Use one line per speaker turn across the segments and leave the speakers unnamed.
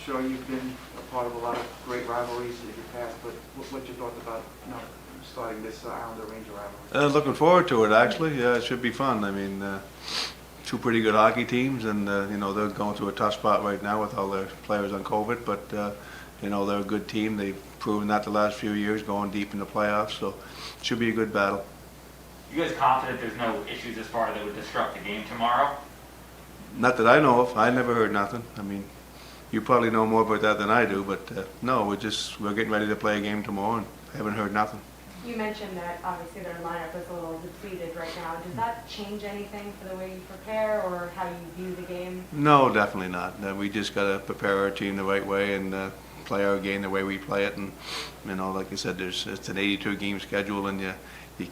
sure you've been a part of a lot of great rivalries in your past, but what's your thoughts about starting this Islander Ranger rivalry?
Looking forward to it, actually. Yeah, it should be fun. I mean, two pretty good hockey teams, and they're going through a tough spot right now with all their players on COVID, but they're a good team. They've proven that the last few years, going deep in the playoffs, so it should be a good battle.
You guys confident there's no issues as far that would disrupt the game tomorrow?
Not that I know of. I never heard nothing. I mean, you probably know more about that than I do, but no, we're getting ready to play a game tomorrow, and I haven't heard nothing.
You mentioned that obviously their lineup is a little depleted right now. Does that change anything for the way you prepare or how you view the game?
No, definitely not. We just got to prepare our team the right way and play our game the way we play it. And like I said, it's an 82 game schedule, and you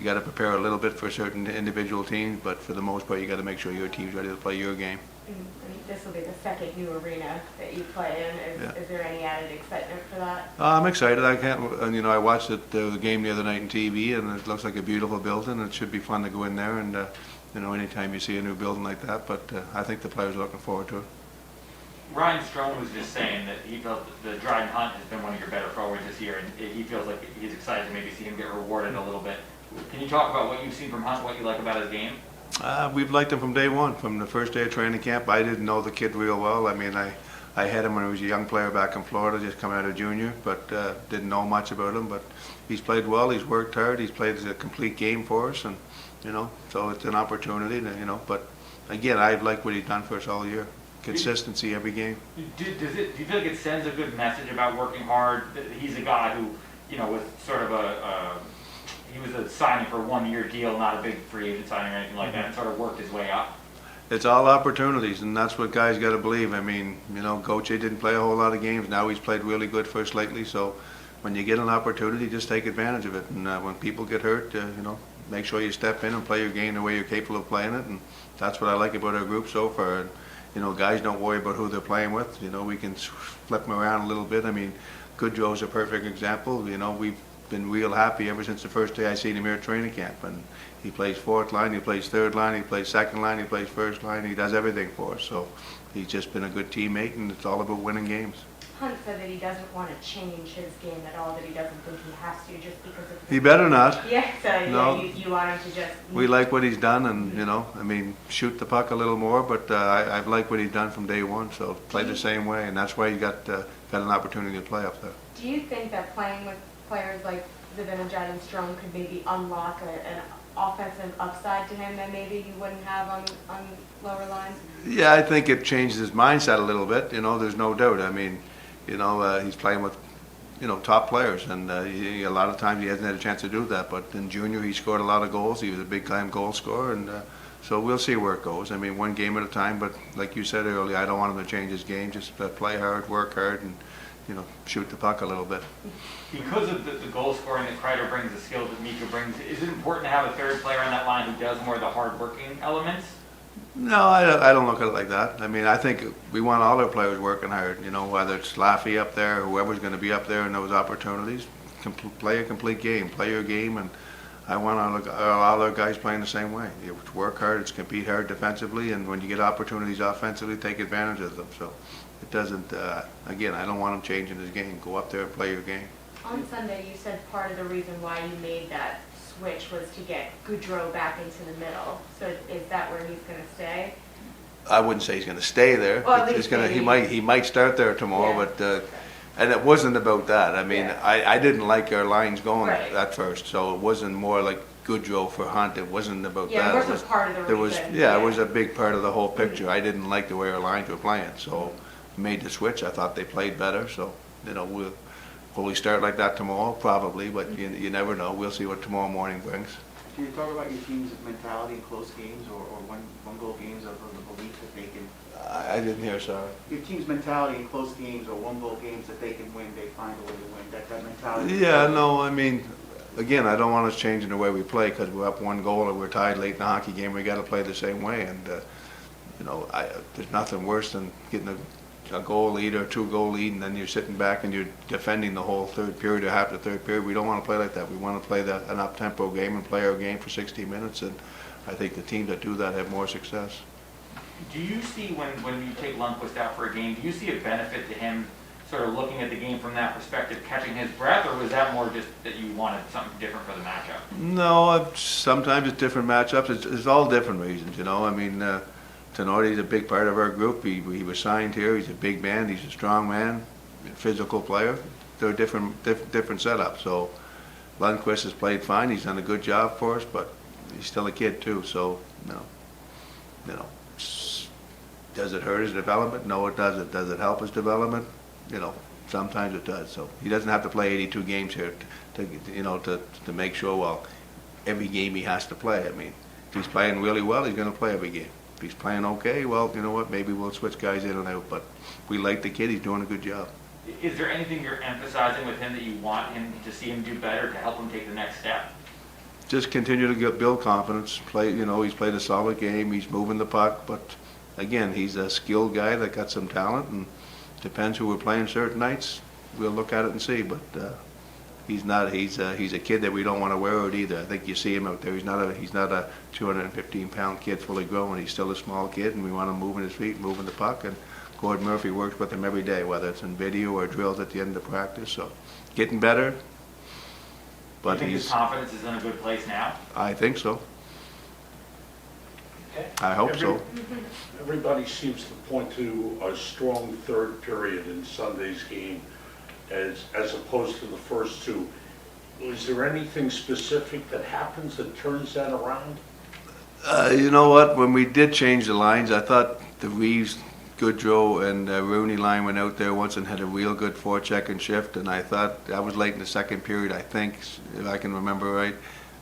got to prepare a little bit for certain individual teams, but for the most part, you got to make sure your team's ready to play your game.
And this will be the second new arena that you play in. Is there any added excitement for that?
I'm excited. I watched the game the other night on TV, and it looks like a beautiful building. It should be fun to go in there, and anytime you see a new building like that. But I think the players are looking forward to it.
Ryan Strome was just saying that he felt that the Dryden Hunt has been one of your better forwards this year, and he feels like he's excited to maybe see him get rewarded a little bit. Can you talk about what you've seen from Hunt, what you like about his game?
We've liked him from day one, from the first day of training camp. I didn't know the kid real well. I mean, I had him when he was a young player back in Florida, just coming out of junior, but didn't know much about him. But he's played well. He's worked hard. He's played a complete game for us, and so it's an opportunity. But again, I've liked what he's done for us all year. Consistency every game.
Do you feel like it sends a good message about working hard? He's a guy who, was sort of he was a signing for a 1-year deal, not a big free agent signing or anything like that, and sort of worked his way up.
It's all opportunities, and that's what guys got to believe. I mean, Goche didn't play a whole lot of games. Now he's played really good for us lately. So when you get an opportunity, just take advantage of it. And when people get hurt, make sure you step in and play your game the way you're capable of playing it. And that's what I like about our group so far. And, guys don't worry about who they're playing with. We can flip them around a little bit. I mean, Goodrow's a perfect example. We've been real happy ever since the first day I seen him here at training camp. And he plays fourth line, he plays third line, he plays second line, he plays first line. He does everything for us. So he's just been a good teammate, and it's all about winning games.
Hunt said that he doesn't want to change his game at all, that he doesn't think he has to just because of...
He better not.
Yeah, so
No.
you want him to just...
We like what he's done, and, shoot the puck a little more, but I've liked what he's done from day one, so play the same way, and that's why he got an opportunity to play up there.
Do you think that playing with players like Zibanejad and Strome could maybe unlock an offensive upside to him that maybe he wouldn't have on lower lines?
Yeah, I think it changed his mindset a little bit, there's no doubt. I mean, he's playing with, top players, and a lot of times he hasn't had a chance to do that. But in junior, he scored a lot of goals. He was a big-time goal scorer, and so we'll see where it goes. I mean, one game at a time. But like you said earlier, I don't want him to change his game. Just play hard, work hard, and shoot the puck a little bit.
Because of the goal scoring that Kreider brings, the skills that Mika brings, is it important to have a third player on that line who does more of the hard-working elements?
No, I don't look at it like that. I mean, I think we want all our players working hard, whether it's Laffy up there, whoever's going to be up there in those opportunities, play a complete game, play your game, and I want all our guys playing the same way. It's work hard, it's compete hard defensively, and when you get opportunities offensively, take advantage of them. So it doesn't, again, I don't want him changing his game. Go up there and play your game.
On Sunday, you said part of the reason why you made that switch was to get Goodrow back into the middle. So is that where he's going to stay?
I wouldn't say he's going to stay there.
Well, at least
he might start there tomorrow,
Yeah.
but and it wasn't about that. I mean,
Yeah.
I didn't like our lines going
Right.
at first, so it wasn't more like Goodrow for Hunt. It wasn't about
Yeah,
that.
Worth was part of the reason.
It was a big part of the whole picture. I didn't like the way our lines were playing, so made the switch. I thought they played better, so will we start like that tomorrow? Probably, but you never know. We'll see what tomorrow morning brings.
Can you talk about your team's mentality in close games or one-goal games of the belief that they can...
I didn't hear, sorry.
Your team's mentality in close games or one-goal games that they can win, they find a way to win. That mentality...
Yeah, no, I mean, again, I don't want us changing the way we play because we're up 1 goal or we're tied late in the hockey game. We got to play the same way, and there's nothing worse than getting a goal lead or 2-goal lead, and then you're sitting back and you're defending the whole third period or half the third period. We don't want to play like that. We want to play an up-tempo game and play our game for 60 minutes, and I think the teams that do that have more success.
Do you see when you take Lundqvist out for a game, do you see a benefit to him sort of looking at the game from that perspective, catching his breath, or was that more just that you wanted something different for the matchup?
No, sometimes it's different matchups. It's all different reasons, you know. I mean, Tenardi's a big part of our group. He was signed here. He's a big man. He's a strong man, physical player. They're different setups. So Lundqvist has played fine. He's done a good job for us, but he's still a kid too. So does it hurt his development? No, it doesn't. Does it help his development? Sometimes it does. So he doesn't have to play 82 games here to make sure, well, every game he has to play. I mean, if he's playing really well, he's going to play every game. If he's playing okay, well, you know what, maybe we'll switch guys in and out. But we like the kid. He's doing a good job.
Is there anything you're emphasizing with him that you want him to see him do better to help him take the next step?
Just continue to build confidence. He's played a solid game. He's moving the puck. But, again, he's a skilled guy that got some talent, and depends who we're playing certain nights. We'll look at it and see, but he's a kid that we don't want to wear out either. I think you see him out there. He's not a 215-pound kid fully grown. He's still a small kid, and we want him moving his feet, moving the puck. And Gordon Murphy works with him every day, whether it's in video or drills at the end of practice. So getting better. But
do you think his confidence is in a good place now?
I think so.
Okay.
I hope so.
Everybody seems to point to a strong third period in Sunday's game as opposed to the first two. Is there anything specific that happens that turns that around?
You know what? When we did change the lines, I thought the Reeves, Goodrow, and Rooney line went out there once and had a real good forecheck and shift, and I thought that was late in the second period, I think, if I can remember right.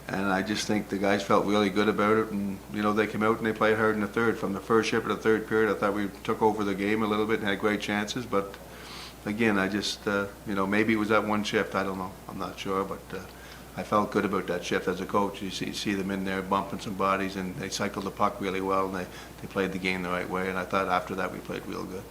And I just think the guys felt really good about it, and they came out and they played hard in the third. From the first shift to the third period, I thought we took over the game a little bit and had great chances. But again, I just maybe it was that one shift. I don't know. I'm not sure, but I felt good about that shift as a coach. You see them in there bumping some bodies, and they cycled the puck really well, and they played the game the right way. And I thought after that we played real good.